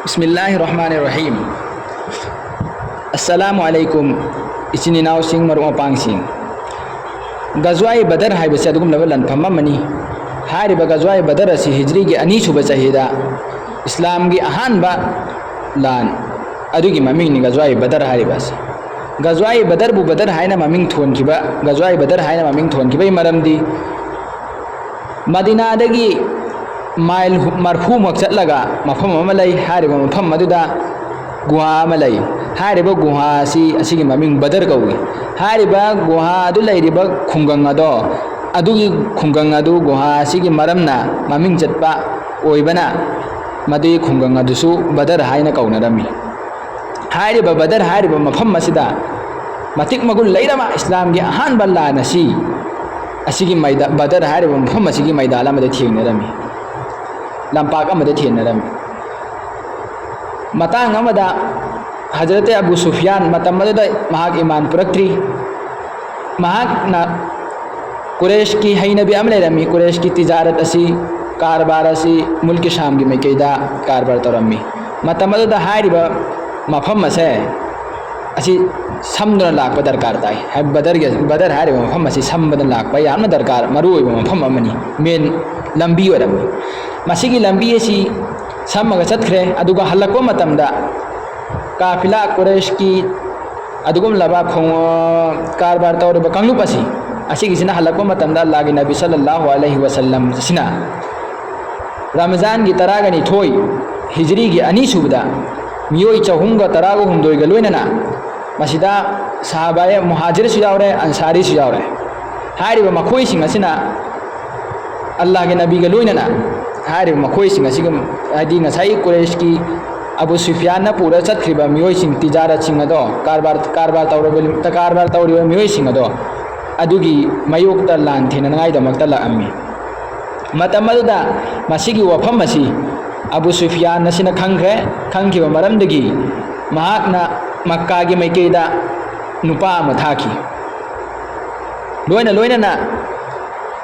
बिस्मिल्लाहिर्रहमानिर्रहीम। अस्सलामुअलैकुम इचिनिनाव सिंह मरु मपांग सिंह। गजवाई बदर है बसे अदुगुम लबा लनफम अमनी। हारिबा गजवाई बदर असी हिजरी की अनी सुबह चाहिदा इस्लाम की अहानबा लान अदुगी ममिंग नि गजवाई बदर हारिबास। गजवाई बदर बु बदर हायना ममिंग थोनखिबा गजवाई बदर हायना ममिंग थोनखिबा मरमदी मदीनादगी माइल मरफू मक चलगा मफम अमा लई हारिबा मफम मदुदा गुहा अमा लई हारिबा गुहा असी ममिंग बदर कौगी। हारिबा गुहा अदु लईरिबा खुंगंग अदो अदुगी खुंगंग अदु गुहा असिगी मरमना ममिंग चटपा ओइबना मदुई खुंगंग अदुसु बदर हायना कौनरमी। हारिबा बदर हारिबा मफम मसिदा मतिक मगुल लईरमा इस्लाम की अहानबा लानसी असिगी मैदा बदर हारिबा मफम असिगी मैदान अमदा थेंगनरमी लंपाक अमदा थेंगनरमी। मतांग अमदा हजरत अबू सुफियान मतम मददा महाक ईमान पुरक्त्री महाक ना कुरैश की हैनबी अम लेरमी। कुरैश की तिजारत असी कारबार असी मुल्क शाम की मैकेदा कारबार तौरमी मतम मददा हारिबा मफम असे असी समदुना लाकपा दरकार ताई है बदर हारिबा मफम असी समबदन लाकपा यामना दरकार मरु ओइबा मफम अमनी मेन लंबी ओरमी। मसिगी लंबी असी समगा चतख्रे अदुगा हलको मतमदा काफिला कुरैश की अदुगुम लबा खोंग कारबार तौरबा कंगलुप असी असिगिसिना हलको मतमदा अल्लाह के नबी सल्लल्लाहु अलैहि वसल्लम सिना रमजान की तरागनी थोई हिजरी की अनी सुबदा मियोई चहुंगा तरागो हुंदोइगा लोइनना मसिदा सहाबाए मुहाजिर सुयावरे अंसारी सुयावरे हारिबा मखोई सिंग असिना अल्लाह के नबी का लोइनना हारिबा मखोई सिंग असिगम आदि ngасai कुरैश की अबू सुफियान ना पूरा चतख्रिबा मियोई सिंग तिजारत सिंग अदो कारबार तौरिबा मियोई सिंग अदो अदुगी मयोक्ता लान थेननाय दमक्ता लाअम्मी। मतमदुदा मसिगी वफम मसी अबू सुफियान नसिना खंग्रे खंगिबा मरमदगी महाकना मक्का की मैकेदा नुपा अमा थाकी लोइना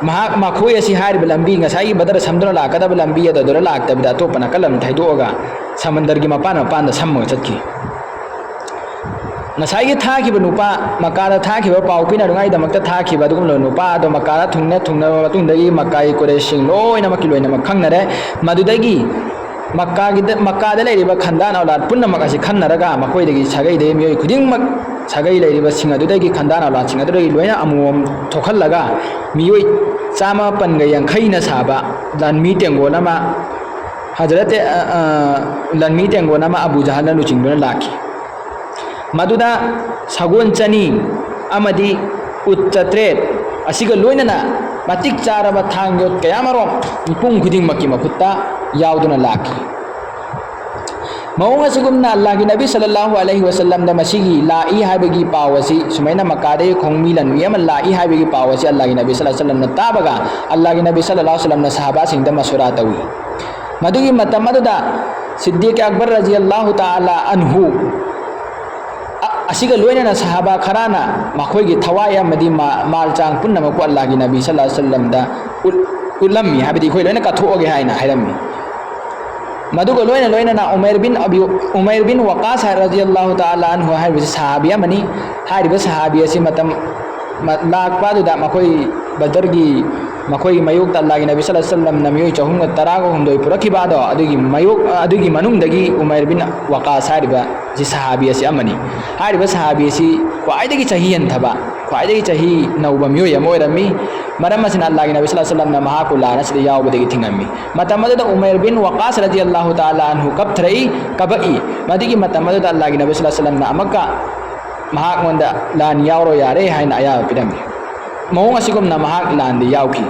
महाक मखोई असी हारिबा लंबी ngасai बदर समदुना लाकदबा लंबी अदुरा लाक्तबदा तोपना कलम थाइदोगा समंदर की मपान समग चतकी ngасai थाखिबा नुपा मक्कादा थाखिबा पाउ पिनारुंगाई दमक्ता थाखिबा अदुगुम नुपा अदो मक्कादा थुंगना मतुंदगी मक्काई कुरैशिंग लोइना मक्की लोइना खंगनरे मदुदगी मक्कादा लेरिबा खंदान औलाद पुन्नमक असि खन्नरगा मखोइदगी सगैदे मियोई खुदिंगमक सगै लेरिबा सिंग अदुदगी खंदान औलाद सिंग अदुदगी लोइना अमुम थोखल्लगा मियोई चामा पनगा यांखैना साबा लनमी टेंगोनमा हजरत लनमी टेंगोनमा अबू जहल लुचिंगदुना लाखी मदुदा सगोन चनी अमदी उत्तत्रेत असिगा लोइनना मतिक चारबा थांगयोत कयामरोम मिपुंग खुदिंगमकी मखुत्ता यावदुना लाखी। मौंग असिगुमना अल्लाह की नबी सल्लल्लाहु अलैहि वसल्लम दा मसिगी लाई हाइबगी पावसी सुमैना मकादे खोंगमी लनवी अम लाई हाइबगी पावसी अल्लाह की नबी सल्लल्लाहु अलैहि वसल्लम न ताबगा अल्लाह की नबी सल्लल्लाहु अलैहि वसल्लम न सहाबा सिंग दा मशवरा तवी मदुगी मतमदुदा सिद्दीक अकबर रज़ियल्लाहु ताला अन्हु असिगा लोइना सहाबा खराना मखोइगी थवाय अमदी मालचांग पुन्नमको अल्लाह की नबी सल्लल्लाहु अलैहि वसल्लम दा उलम्मी हाबदी खोइ लोइना कथोगे हाइना हाइरम्मी। मदुगा लोइना उमैर बिन वकास रज़ियल्लाहु ताला अन्हु हाइबसी सहाबी अमनी हारिबा सहाबी असि मतम लाकपादुदा मखोइ बदरगी मखोइ मयोक अल्लाह की नबी सल्लल्लाहु अलैहि वसल्लम नमियोई चहुंगा तरागो हुंदोई पुरखिबादो अदुगी मनुंगदगी उमैर बिन वकास हारिबा जी सहाबी असि अमनी हारिबा सहाबी असि ख्वाइदगी चही हंथबा ख्वाइदगी चही नौबा मियोई अमा ओइरम्मी मरम असिना अल्लाह की नबी सल्लल्लाहु अलैहि वसल्लम न महाकु लाना सिदा यावबदगी थिंगम्मी। मतमदुदा उमैर बिन वकास रज़ियल्लाहु ताला अन्हु कबथरई कबई मदिगी मतमदुदा अल्लाह की नबी सल्लल्लाहु अलैहि वसल्लम न अमका महाक मोंदा लान यावरो यारे हाइना अया पिरम्मी। मौंग असिगुमना महाक लान दि यावकी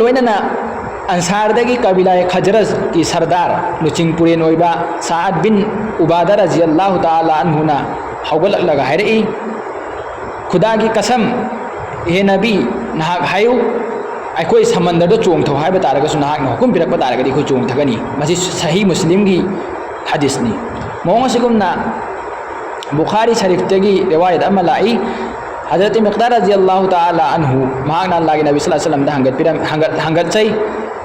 लोइना अंसारदगी कबीला खजरज की सरदार लुचिंगपुरेन ओइबा साद बिन उबादा रज़ियल्लाहु ताला अन्हुना हौगललगा हाइरई खुदा की कसम हे नबी नहाक हायु अखोई समंदर चोंग थो हाइबा तारगसु नहाक हुकुम पिरकपा तारगदी अखोई चोंग थगनी मसी सही मुस्लिम की हदीसनी। मौंग असिगुमना बुखारी शरीफ तगी रिवायत अमा लाई हजरत मिक़दार रज़ियल्लाहु ताला अन्हु महाक अल्लाह के नबी सल्लल्लाहु अलैहि वसल्लम दा हंगत चई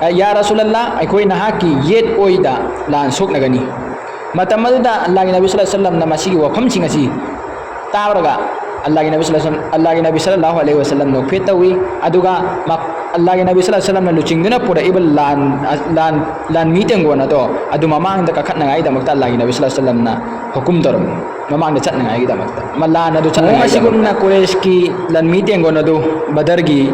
ya Rasulullah akhoi nahaki yet oida lan soknagani matam aduda Allah gi nabi sallallahu alaihi wasallam na masigi wafam singasi tabraga Allah gi nabi sallallahu alaihi wasallam no fetawi aduga Allah gi nabi sallallahu alaihi wasallam na luchingduna pura ibal lan meeting gona do adu mamang da kakhat nangai da makta Allah gi nabi sallallahu alaihi wasallam na hukum darum mamang da chat nangai da makta mallan adu chat nangai masigum na Quraysh ki lan meeting gona do badar gi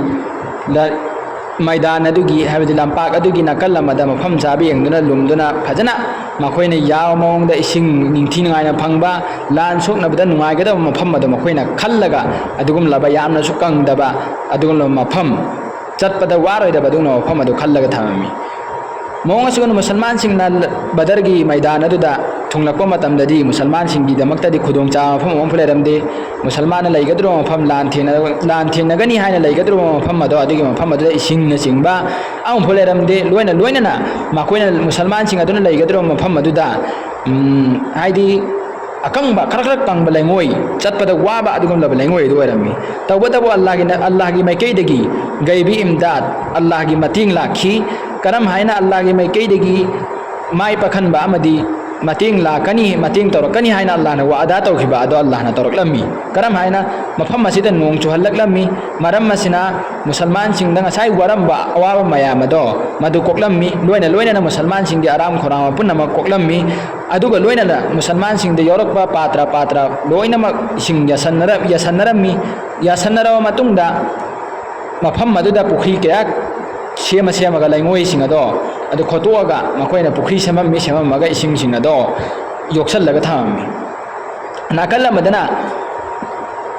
Maidan adugi habidi lampak adugi nakal lamada mafam sabi engduna lumduna phajana makoina yaw mong da ising ningthi ngai na phangba lan sok na bada nungai ga da mafam da makoina khallaga adugum laba yamna sukang daba adugum mafam chatpada waroi da badung no mafam adu khallaga thamami mong asigun musalman sing na badar gi maidan aduda thunglakpa matam dadi musalman sing gi damakta di khudong cha mafam om phleramde musalman laigadro mafam lan thena gani haina laigadro mafam ado adigi mafam ado ising na singba am phleramde loina na makoina musalman sing aduna laigadro mafam aduda haidi akangba karak tangba laingoi chatpada waba adugum laba laingoi do rami tawbata bo Allah gi mai kaidagi gaibi imdad Allah gi mating lakhi karam haina Allah gi mai kaidagi mai pakhan ba amadi mating lakani mating torokani haina Allah na wa'ada tawkhiba ado Allah na toroklammi karam haina mafam masida nong chuhallaklammi maram masina musalman sing dang asai waram ba awa mayama do madu koklammi loina na musalman sing di aram khorama punna ma koklammi aduga loina na musalman sing de yorok ba patra loina ma sing yasannarammi yasanarawa matungda mafam maduda pukhi kaya sema ga laingoi sing ado adu khotoga makoina pukhi semamaga ising sing ado yoksallaga thammi nakalla madana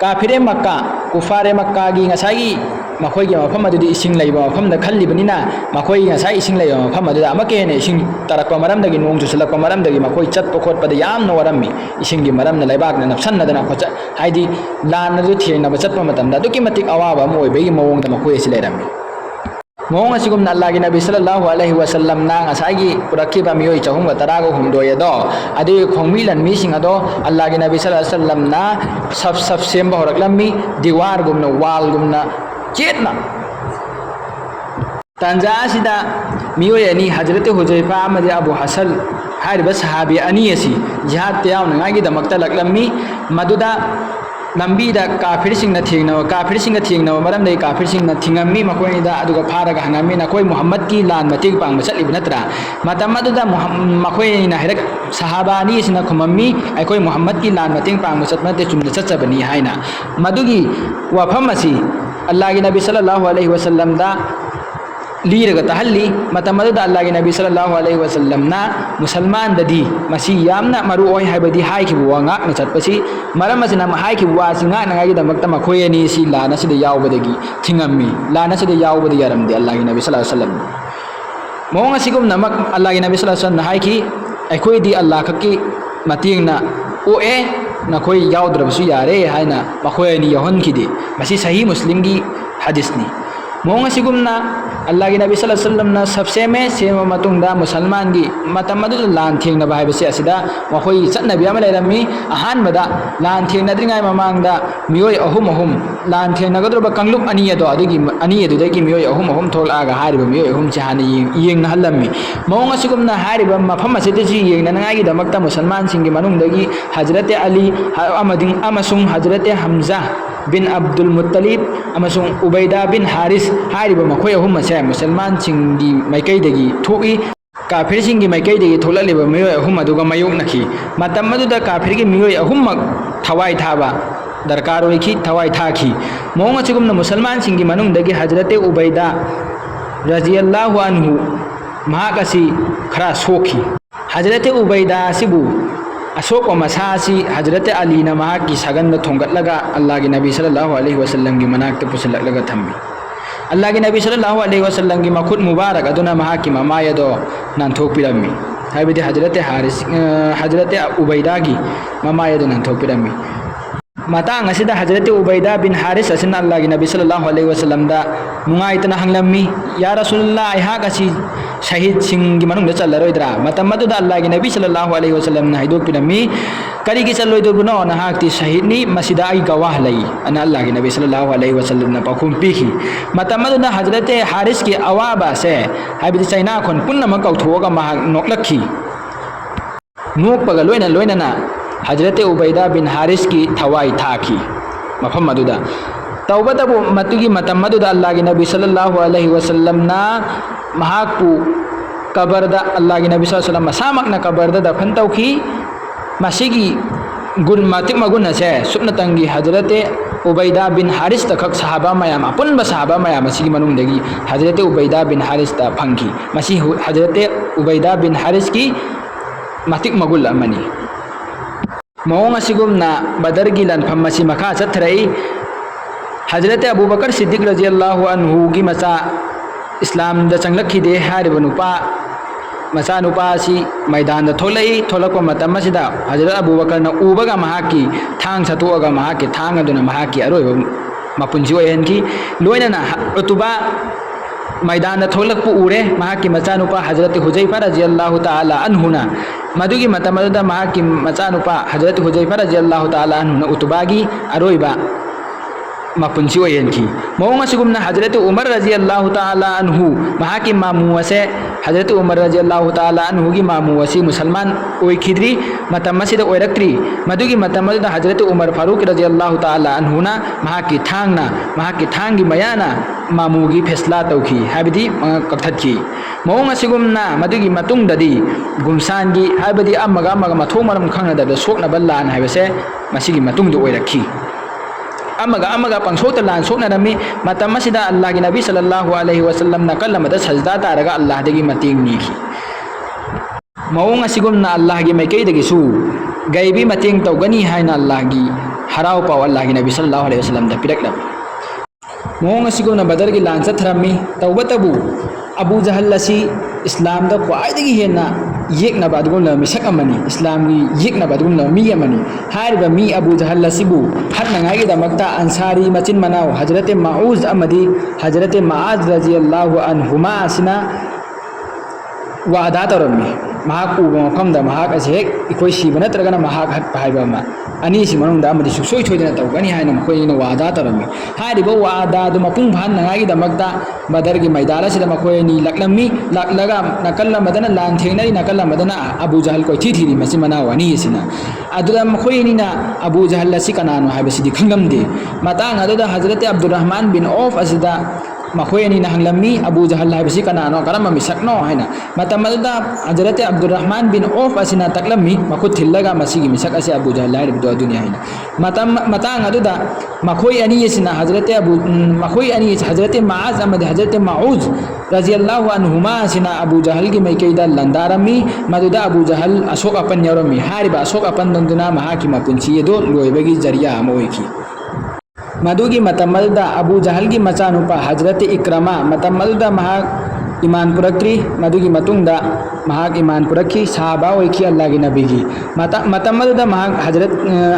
kafire makka kufare makka gi ngasai makoi gi mafam adu ising laiba mafam da khallibanina makoi ngasai ising laiba mafam adu amake ne ising tarakwa maram dagi nong ju salakwa maram dagi makoi chatpa khotpa da yam no warammi ising gi maram na laibak na napsan na dana khocha haidi lan adu thena ba chatpa matam da duki matik awaba mo be gi mawong da makoi si lairammi mong asigum na Allah gi nabi sallallahu alaihi wasallam na ngasagi puraki ba miyoi chahum ga tarago humdoye do adi khongmilan mi sing ado Allah gi nabi sallallahu alaihi wasallam na sab semba horaklammi diwar gumna wal gumna chetna tanja sida miyoi ani hazrat huzaifa amadi abu hasal hariba sahabi ani asi jihad tayaw ngai gi damakta laklammi maduda lambi da kafir sing na thingna maram dei kafir sing na thingammi makoi da aduga pharaga hangami na koi Muhammad ki lan matik pang masal ibn tra matam aduda makoi na hirak sahabani sina khumammi ai koi Muhammad ki lan matik pang masat mate chumna chachabani haina madugi wafam asi Allah gi nabi sallallahu alaihi wasallam da liraga tahalli matam aduda Allah gi nabi sallallahu alaihi wasallam na musalman dadi masi yamna maru oi haibadi haiki buwa ngak na chatpasi maram asina ma haiki buwa singa na ngai da makta ma khoyani si lana si da yawbadagi thingammi lana si da yawbadi yaramdi Allah gi nabi sallallahu alaihi wasallam mong asigum namak Allah gi nabi sallallahu alaihi wasallam haiki ai khoi di Allah kakki mating na o e na khoi yawdrabsu yare haina ma khoyani yahon kidi masi sahih muslim gi hadis ni mong asigum na Allah gi nabi sallallahu alaihi wasallam na sabse me sema matungda musalman gi matamadu lan thing na bai base asida makhoi chatnabi ama leirami ahan bada lan thing na dringai mamangda miyoi ahum lan thing na gadro ba kangluk ani ado adigi ani adu dagi miyoi ahum thol aga hariba miyoi ahum chi han yeng na halammi mong asigum na hariba mafam asida ji yeng na ngai gi damakta musalman singi manung dagi hazrat ali amasung hazrat hamza bin Abdul Muttalib amasung Ubaida bin Haris hariba makhoi ahum masai musalman singi maikai dagi thoi kafir singi maikai dagi tholaliba miyoi ahum aduga mayok nakhi matam aduda kafir gi miyoi ahum mak thawai thaba darkar oi ki thawai thaki mong achigumna musalman singi manung dagi hazrat Ubaida radhiyallahu anhu mahakasi khara sokhi hazrat Ubaida sibu asok masasi hazrat ali na mahaki sagan da thongatlaga Allah gi nabi sallallahu alaihi wasallam gi manak ta pusallaga thammi Allah gi nabi sallallahu alaihi wasallam gi makhut mubarak aduna mahaki mamaya do nan thokpirammi haibidi hazrat Ubaida gi mamaya do nan thokpirammi matang asida Hazrat Ubaidah bin Haris asina Allah gi Nabi sallallahu alaihi wasallam da nungaitana hanglammi ya Rasulullah ai ha kasi shahid sing gi manung da challaroidra matam madu da Allah gi Nabi sallallahu alaihi wasallam na hidok pinami kari gi challoido buno na hakti shahid ni masida ai gawah lai ana Allah gi Nabi sallallahu alaihi wasallam na pakum pihi matam madu da Hazrat Haris ki awaba se habi chaina khon punna ma kauthoga ma noklakhi nokpaga loina loina na Hazrat Ubaidah bin Haris ki thawai thaki mafam maduda tawbatabu matugi matam maduda Allah gi Nabi sallallahu alaihi wasallam na mahakpu kabarda Allah gi Nabi sallallahu alaihi wasallam masamak na kabarda da phantauki masigi gun matik maguna se supna tangi Hazrat Ubaidah bin Haris ta khak sahaba mayam apun ba sahaba mayam masigi manung dagi Hazrat Ubaidah bin Haris ta phangki masi Hazrat Ubaidah bin Haris ki matik magul amani mawang asigumna badar gilan phamasi makha chathrai Hazrat Abu Bakar Siddiq radhiyallahu anhu gi macha Islam da changlakhi de hariba nupa macha nupa si maidan da tholai tholakwa matam masida Hazrat Abu Bakar na ubaga mahaki thang satuaga mahaki thang aduna mahaki aroi mapunji oyenki loina na utuba मैदान थोलक उरे महाकी मचानुपा हजरत हुजैफा रज़ियल्लाहु ताला अन्हुना मधुगी मतमदा महाकी मचानुपा हजरत हुजैफा रज़ियल्लाहु ताला अन्हुना उतबागी अरोइबा mapunsi oyenki mawang asigumna Hazrat Umar radhiyallahu ta'ala anhu mahaki mamu ase Hazrat Umar radhiyallahu ta'ala anhu gi mamu wasi musalman oi khidri matamasida oirakri madugi matamasida Hazrat Umar Faruq radhiyallahu ta'ala anhu na mahaki thangi mayana mamu gi fesla tauki habidi kakthaki mawang asigumna madugi matung dadi gumsan gi habidi amaga mathong maram khangna da sokna ballan habese masigi matung do oirakhi amaga pangsota lan sokna rami matam masida Allah gi Nabi sallallahu alaihi wasallam nakalla mada sajda taraga Allah dagi mating niki mawong asigumna Allah gi mai kai dagi su gaibi mating tawgani haina Allah gi harau pa Allah gi Nabi sallallahu alaihi wasallam da pirak mawong asigumna badar gi lan sathrami tawbatabu Abu Jahal lasi Islam da kwaidagi hena yekna badgumna misak amani Islam gi yekna badgumna mi amani hariba mi Abu Jahal lasibu harna ngai da makta ansari macin manau Hazrat Ma'uz amadi Hazrat Ma'az radhiyallahu anhuma asina wa'ada tarami mahak ugo kamda mahak asek ikoi sibana tragana mahak hat paiba ma ani si manung da amadi suksoi thoidana tawgani haina makoi na wa'ada tarami hariba wa'ada du mapung bhan ngai da makta badar gi maidala sida makoi ni laklami laklaga nakalla madana lan thenai nakalla madana Abu Jahal koi thiri macin manau ani sina adura makoi ni na Abu Jahal lasi kanano haibasidi khangamde matang aduda Hazrat Abdurrahman bin Auf asida makoi ni na hanglammi Abu Jahal haibasi kanano karama misakno haina matam aduda Hazrat Abdurrahman bin Auf asina taklammi makut thillaga masigi misak asi Abu Jahal haib do dunia haina matang aduda makoi ani yesina Hazrat Ma'az amad Hazrat Ma'uz radhiyallahu anhuma asina Abu Jahal gi mai kaida landarami maduda Abu Jahal asok apan yarami hariba asok apan donduna mahaki mapunchi do loibagi jariya amoiki madugi matamalda Abu Jahal gi machanupa Hazrat Ikrama matamalda mahak iman purakri madugi matungda mahak iman purakhi sahaba oiki Allah gi nabi gi matamalda mahak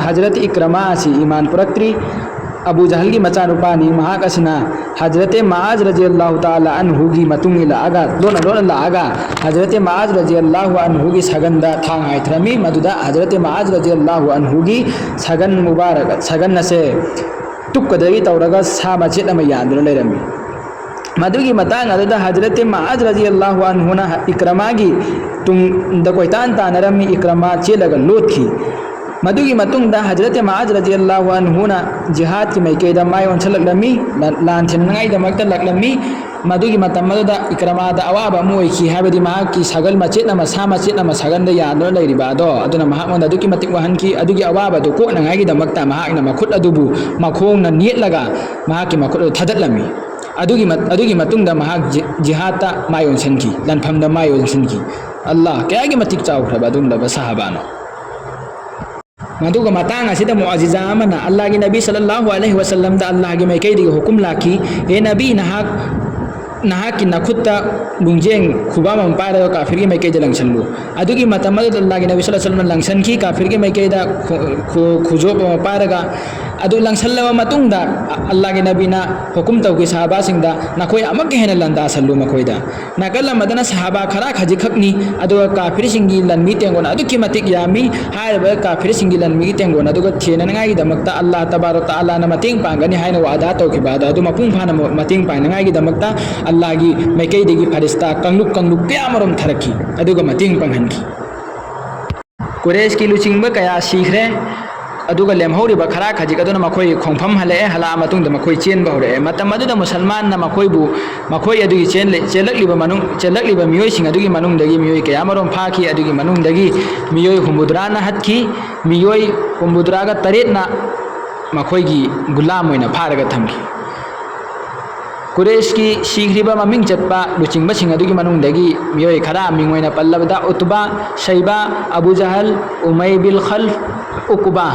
Hazrat Ikrama asi iman purakri Abu Jahal gi machanupa ni mahak asina Hazrat Ma'az radhiyallahu ta'ala anhu gi matungila aga dona la aga Hazrat Ma'az radhiyallahu anhu gi saganda thang aithrami maduda Hazrat Ma'az radhiyallahu anhu gi sagan mubarak sagan nase tukadagi tawraga sama chet ama yanduna lerami madugi matang aduda Hazrat Ma'az radhiyallahu anhu na Ikramagi tung da koitan tanarami Ikrama chelaga lothi madugi matung da Hazrat Ma'az radhiyallahu anhu na jihad ki mai kaida mai on chalakami lan thenangai da makta laklami madugi matamada da Ikrama da awaba moi ki habadi ma ki sagal machet na masama chet na masagan da yandona leiriba do aduna mahak on da duki matik wahan ki adugi awaba do ko nangai da makta mahak na makhut adubu makhong na niet laga mahak ki makhut thadatlami adugi matung da mahak jihad ta mayon sanki lan pham da mayon sanki Allah kaya gi matik chaw khaba dum da sahabano maduga matang asida muajiza amana Allah gi Nabi sallallahu alaihi wasallam da Allah gi mai kai diga hukum laki e nabi na hak नहा की नखुत्ता लुंजेंग खुबा मम पारगा काफिर की मैके the लंगसलु अदुगी मतम अल्लाह की नबी सल्लल्लाहु अलैहि वसल्लम लंगसन की काफिर की मैके द खुजो पारगा अदु लंगसलवा मतुंगदा अल्लाह की नबी ना हुकुम तौकी सहाबा सिंगदा नखोय अमक हेन लंदा सल्लु मखोयदा नकल मदना सहाबा खरा खजि खकनी अदु काफिर सिंगी लनमी तेंगोन अदुकी मतिक यामी हायबा काफिर सिंगी लनमी तेंगोन अदुगा थेननगाई दमक्ता अल्लाह तबारक तआला ना मतिंग पांगनी हायन वादा तौकी बादा अदु मपुंग फाना मतिंग पांगनाई दमक्ता अल्लाह की मैके देगी फरिश्ता कंगलुक कंगलुक क्यामरम थरकी अदुगा मतिंग पांगनकी कुरेश की लुचिंग कया सीखरे अदुगा लेमहौरिबा खरा खजिक अदुना मखोय खोंफम हले हला मतुंग द मखोय चेन बहरे मतम अदुदा मुसलमान ना मखोयबु मखोय अदुगी चेलकलिबा मनुंग चेलकलिबा मियोय सिंग अदुगी मनुंग दगी मियोय कयामरम फाकी अदुगी मनुंग दगी मियोय हुमुद्रा ना हतकी मियोय हुमुद्रा गा तरेत ना मखोयगी गुलाम होइना फारगा थमकी कुरेश की शीघ्रिबा ममिंग चटपा लुचिंगबा सिंग अदुगी मनुंग दगी मियोय खरा मिंग होइना पल्लबदा उतबा शैबा अबू जहल उमय बिल खल्फ उकुबा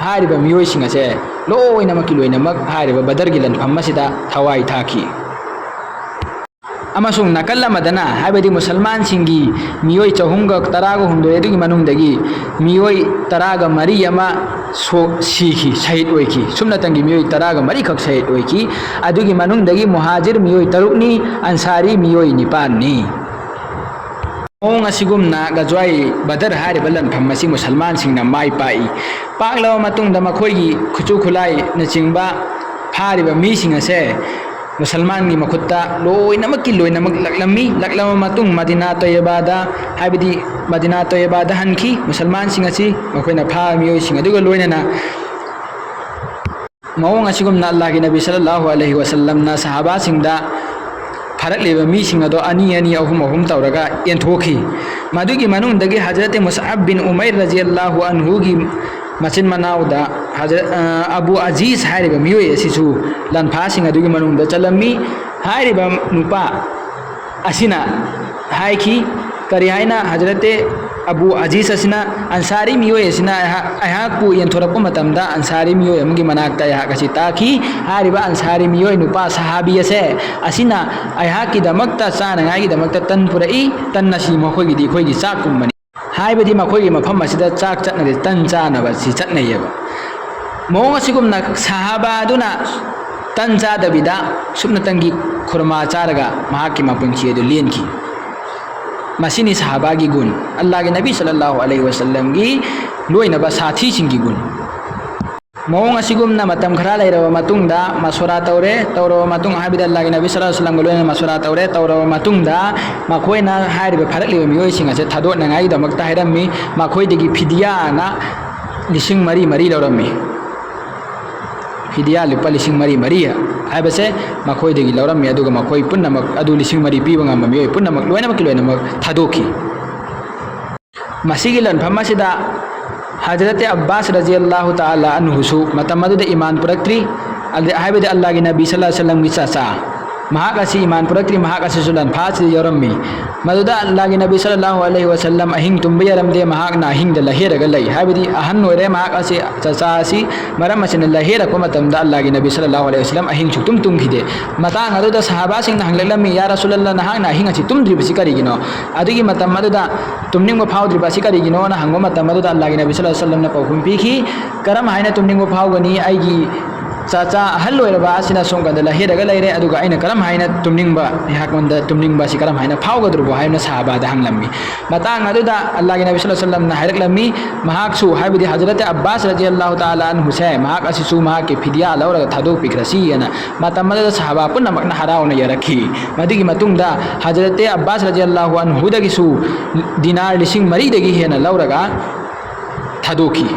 हारिबा मियोय सिंग असे लोइनमक लोइनमक हारिबा बदर गी लनफम मसिदा थवाई थाकी अमसुंग नकल मदना हाबदी मुसलमान सिंगी मियोय चहुंग तराग हुंदोय अदुगी मनुंग दगी मियोय तराग मरी अमा सो सीखी शहीद होइकी सुमनतंगी मियोय तराग मरी खक शहीद होइकी अदुगी मनुंग दगी मुहाजिर मियोय तरुकनी अंसारी मियोय निपाननी ओंग असिगुमना गजवाई बदर हारिबा लनफम मसी मुसलमान सिंगना माई पाई पाकलव मतुंग द मखोयगी खुचु खुलाई नचिंगबा फारिबा मी सिंग असे मुसलमान की मखुत्ता लोइनमक लकलमी लकलम मतुंग मदीना तयबादा हाबिदी मदीना तयबादा हनखी मुसलमान सिंग असि मखोयना फा मियोय सिंग अदुगा लोइनना मौंग असिगुमना अल्लाह की नबी सल्लल्लाहु अलैहि वसल्लम ना सहाबा सिंगदा फरकलेबा मी सिंग अदो अनि अनि अहुम अहुम तौरगा एंथोखी मदुगी मनुंग दगी हजरत मुसअब बिन उमैर रजियल्लाहु अन्हु की मचिन मनाउदा हजरत अबू अजीज हारिबा मियोय असिसु लनफा सिंग अदुगी मनुंगदा चलमी हारिबा नुपा असिना हाइखी करी हाइना हजरत अबू अजीज असिना अंसारी मियोय असिना अहाकु यंथोरप मतमदा अंसारी मियोय अमगी मनाक्ता यहा कसी ताकी हारिबा अंसारी मियोय नुपा सहाबी असे असिना अहाकी दमक्ता चानगाई दमक्ता तन पुरई तन नसी मखोगी खोगी चाकुमनी हाइबदी मखोगी मफम असिदा चाक चटनदे तन चानबा सि चटनयेबा मोंग असिगुमना सहाबा दुना तन चादबिदा सुमनतंगी खुरमा चारगा महाकी मपुंची अदु लेनकी मसीनी सहाबा की गुण अल्लाह के नबी सल्लल्लाहु अलैहि वसल्लम की लोइनबा साथी सिंगी गुण मोंग असिगुमना मतम खरा लेरबा मतुंगदा मसुरा तौरे तौरबा मतुंग हाबिद अल्लाह के नबी सल्लल्लाहु अलैहि वसल्लम को लोइना मसुरा तौरे तौरबा मतुंगदा मखोयना हारिबा फरकलिबा मियोय सिंग असे थादोनगाई दमक्ता हाइरम्मी मखोयदगी फिदिया ना लिसिंग मरी मरी लौरम्मी फिदिया लुपा लिसिंग मरी मरी हाइबसे मखोयदगी लौरम्मी अदुगा मखोय पुन्नमक अदु लिसिंग मरी पीबा ngam मियोय पुन्नमक लोइनमक थादोखी मसीगी लनफम असिदा हजरत अब्बास रजियल्लाहु ताला अन्हुसु मतमदुद ईमान पुरक्त्री हाइबदे अल्लाह की नबी सल्लल्लाहु अलैहि वसल्लम की चाचा महाक असी ईमान पुरक्त्री महाक असी सुलन फास यरम्मी मदुदा अल्लाह की नबी सल्लल्लाहु अलैहि वसल्लम अहिंग तुम्बे यरमदे महाक ना अहिंग द लहेरगा लई हाइबदि अहन नोरे महाक असी चाचा असी मरम असिन लहेरको मतमदा अल्लाह की नबी सल्लल्लाहु अलैहि वसल्लम अहिंग छुतुम तुमखिदे मतांग अदुदा सहाबा सिंग हंगललम्मी या रसूलल्लाह नहाक ना अहिंग असी तुमद्रिबसि करिगिनो अदुगी मतम अदुदा तुमनिंगो फाउद्रिबसि करिगिनो ना हंगो मतम अदुदा अल्लाह की नबी सल्लल्लाहु अलैहि वसल्लम ना पहुम पीखी करम हाइना तुमनिंगो फाउगनी आइगी चाचा अहल लोइरबा असिना सोंगद लहेरगा लैरे अदुगा आइना करम हाइना तुमनिंगबा याकोंदा तुमनिंगबा सि करम हाइना फाउगद्रुबो हाइना सहाबादा हंगलम्मी मतांग अदुदा अल्लाह की नबी सल्लल्लाहु अलैहि वसल्लम ना हाइरकलम्मी महाकसु हाइबदि हजरत अब्बास रजियल्लाहु ताला अन्हु से महाक असिसु महाक के फिदिया लौरगा थादोक पिक्रसी अना मतम मदद सहाबा पुन्नमकना हराउना यरखी मदिगी मतुंगदा हजरत अब्बास रजियल्लाहु अन्हु दगिसु दिनार लिसिंग मरी दगी हेना लौरगा थादोकी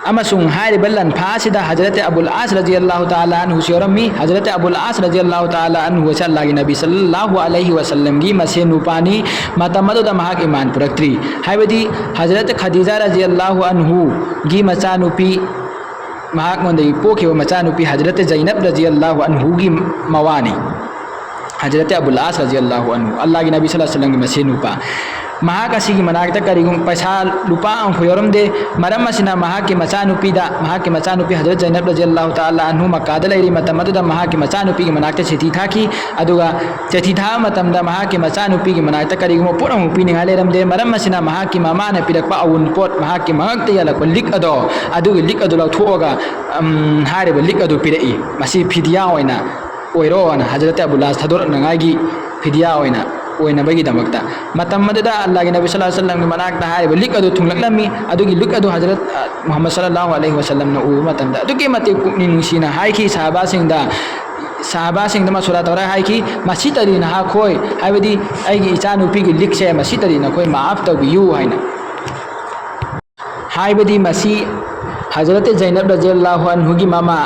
अमसुंग हारिबा लनफासिदा हजरत अबुल आस रजियल्लाहु ताला अन्हु सिरम्मी हजरत अबुल आस रजियल्लाहु ताला अन्हु से अल्लाह की नबी सल्लल्लाहु अलैहि वसल्लम की मसे नुपानी मतमदुदा महाक ईमान पुरक्त्री हाइबदि हजरत खदीजा रजियल्लाहु अन्हु की मचा नुपी महाक मंदई पोखिबा मचा नुपी हजरत जैनब रजियल्लाहु अन्हु की मवानी हजरत अबुल आस रजियल्लाहु अन्हु अल्लाह की नबी सल्लल्लाहु अलैहि वसल्लम की मसे नुपा महाक असिगी मनाकता करिगुम पैसा लुपा अंफु योरमदे मरम असिना महाकी मचानुपीदा महाकी मचानुपी हजरत जैनब रज़ियल्लाहु ताला अन्हु मक्कादा लैरि मतम अदुदा महाकी मचानुपीगी मनाकता चिठी थाकी अदुगा चिठी था मतमदा महाकी मचानुपीगी मनाकता करिगुम पुरम पीनिंगा लेरमदे मरम असिना महाकी मामाना पिरकपा अवुन पोट महाकी मंगकता यलकपा लिक अदो अदुगी लिक अदु लौथोगा हारिबा लिक अदु पिरई मसी फिदिया ओइना ओइरोना हजरत अबुलास थदोरनगागी फिदिया ओइना बगी दमकता मतम मददा अल्लाह के नबी सल्लल्लाहु अलैहि वसल्लम के मनाकता हारिबा लिक अदु थुंगलकलमी अदुगी लिक अदु हजरत मुहम्मद सल्लल्लाहु अलैहि वसल्लम न उ मतमदा अदुगी मते कुकनि नुसिना हाइकी साहबा सिंह मसुरा तौरा हाइकी मसी तरी नहा खोय हाइबदी आइगी इचा नुपीगी लिक से मसी तरी न खोय माफ तबियु हाइना हाइबदी मसी हजरत जैनब रज़ियल्लाहु अन्हु की मामा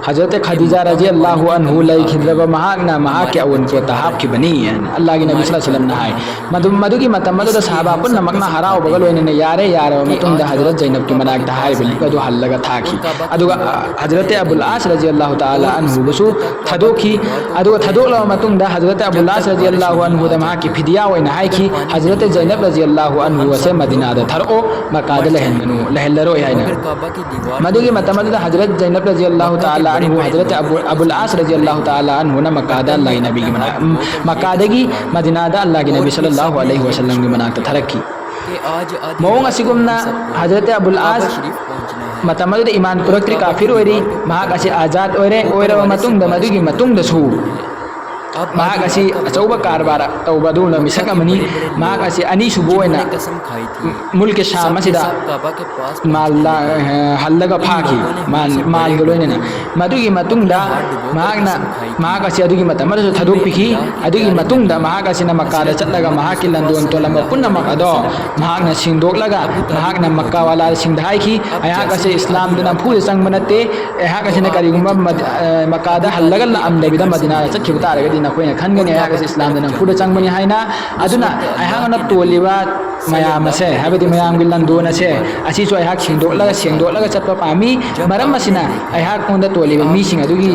हजरत खदीजा रज़ियल्लाहु अन्हु लैखिद्रबा महाकना महाके अवन को तहाब की बनी अल्लाह के नबी सल्लल्लाहु अलैहि वसल्लम हाय मधुगी मतम मधुदा सहाबा पुनमकना हराव बगल ओइने यारे यारे मतुंदा हजरत जैनब की मनाक हाय बिल कदु हल्लगा थाकी अदुगा हजरत अबुल आस रज़ियल्लाहु ताला अन्हु बसु थदोखी अदुगा थदोला मतुंदा हजरत अबुल आस रज़ियल्लाहु अन्हु द महाकी फिदिया ओइना हायकी हजरत जैनब रज़ियल्लाहु अन्हु वसे मदीना द थरो मकाद लहननु लहलरो याइना मधुगी मतम मधुदा हजरत जैनब रज़ियल्लाहु ताला अन्हु हजरत अबुल आस रज़ियल्लाहु ताला अन्हु न मक्कादा अल्लाह के नबी की मना मक्कादगी मदीनादा अल्लाह के नबी सल्लल्लाहु अलैहि वसल्लम की मनाकता थरक्की मोंग असिगुमना हजरत अबुल आस मतमद ईमान पुरक्त्री काफिर ओइरी महाक असी आजाद ओइरे ओइरब मतुंगदा मदुगी मतुंगदसु महाक असी अचौबा कारबार तौबदुना मिसक अमनी महाक असी अनी सुबोइना मुल्क शाम असिदा माल हल्लगा फाकी माल गलोइना मदुगी मतुंगदा महाक असी अदुगी मतमदसु थदोपिखी अदुगी मतुंगदा महाक असिना मक्कादा चटलगा महाकी लंदोन तोलम पुनमक अदो महाकना सिंगदोकलगा महाकना मक्का वाला सिंगधाइखी अयाक असी इस्लाम दुना फूल संगमनते अयाक असिना करिगुम मक्कादा हल्लगा अमदबिदा मदीना चखिब तारगदी नखोइना खनगनि अयाक असी इस्लाम दुना फूल संगमनि हाइना अदुना अयाकना तोलिबा मयाम से हाबदी मयाम गी लंदोन से असी सो अयाक सिंगदोकलगा चटपा पामी मरम असिना अयाक कोंदा तोलिबा मीसिंग अदुगी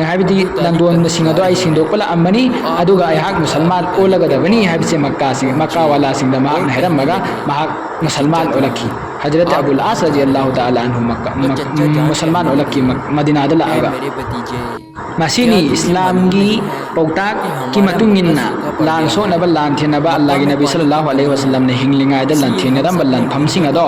हाबदी लंदोन सिंग अदो आई सिंगदोकला अमनी अदुगा अयाक मुसलमान ओलगदबनी हाबसे मक्का वाला सिंग द महाक हैरमगा महाक मुसलमान ओलखी हजरत अबुल आस रज़ियल्लाहु ताला अन्हु मुसलमान ओलखी मदीना द लागा मसीनी इस्लाम की पौताक की मतुंगिन्ना लान सोनब लान थेनबा अल्लाह के नबी सल्लल्लाहु अलैहि वसल्लम ने हिंगलिंगाय द लान थेनरम लान फमसिंग अदो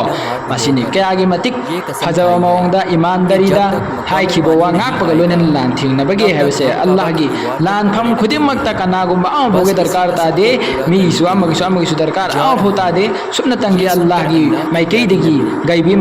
मसीनी कयागी मतिक फजवा मौंगदा ईमानदारीदा हाइखिबो वा ngaकपगा लोनन लान थेंगनबगे हैबसे अल्लाह की लान फम खुदिमकता कनागुम आ भोगे दरकार तादे मी सुआमगी दरकार आ होतादे सुन्न तंगे अल्लाह की माइकेदगी गैबी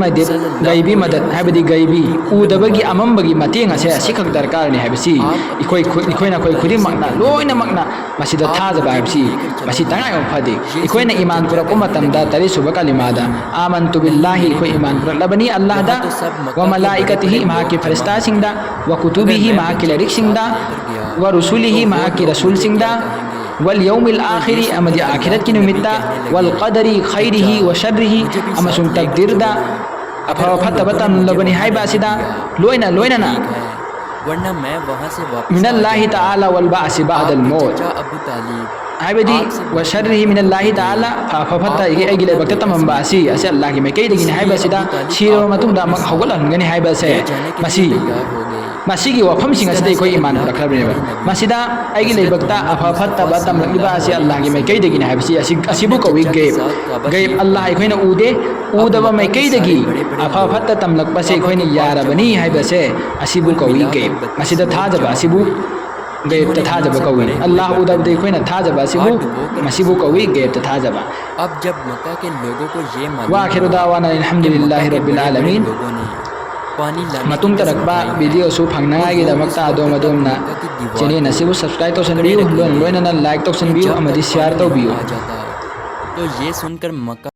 मदद हैबदी गैबी उदबगी अमंबगी मतेंग असे असिखक दरकार ने हैबसी इखोइना कोई खुदिमकना लोइनमकना मसिदा थाजबा हैबसी मसि तंगाय फदे इखोइना ईमान पुरको मतमदा तरे सुबह कलिमादा आमन्तु बिल्लाहि इखोइ ईमान पुरलबनी अल्लाह दा व मलाइकतिहि महाकी फरिस्ता सिंगदा व कुतुबिहि महाकी लरिक सिंगदा व रुसुलिहि महाकी रसूल सिंगदा वल यौमिल आखिरी अमदी आखिरत की नुमित्ता वल क़दरी खैरिहि व शर्रिहि अमसुं तकदीरदा अफा फतबतम लबनी हाइबासिदा लोइना ना वरना मैं वहाँ से वापस मिनल्लाहि ताला वल बाअसी बअदल मौत अबू तालिब हाइबदी व शर्रिहि मिनल्लाहि ताला फफता एगी लेबक्ता तमंबा असि असे अल्लाह की मेकै दगिन हाइबासिदा सिरो मतुंदा मक हौगलहनगनि हाइबासे मसीगी वफम सिंग असिदा कोई ईमान रखरबनेबा मसिदा एगी लेबक्ता अफफता तमलगिबा असि अल्लाह की मेकै दगिन हाइबसी असिबु कवि गैब अल्लाह इखोइना उदबा मेकै दगी अफफता तमलकपसे इखोइना यारबनी हाइबसे असिबु कवि गैब मसिदा थाजबा असिबु गैब थाजबा कवि अल्लाह उदब दे कोई न थाजबा सिबु मसिबु कवि गैब थाजबा अब जब मक्का के लोगों को ये मालूम वा आखिरु दावाना अल्हम्दुलिल्लाहि रब्बिल आलमीन मतुम तरकबा वीडियो सु फंगनागी दमकता अदोमना चैनल असिबु सब्सक्राइब तौसनबियु लोइना लाइक तौसनबियु अमदी शेयर तौबियु तो ये सुनकर मक्का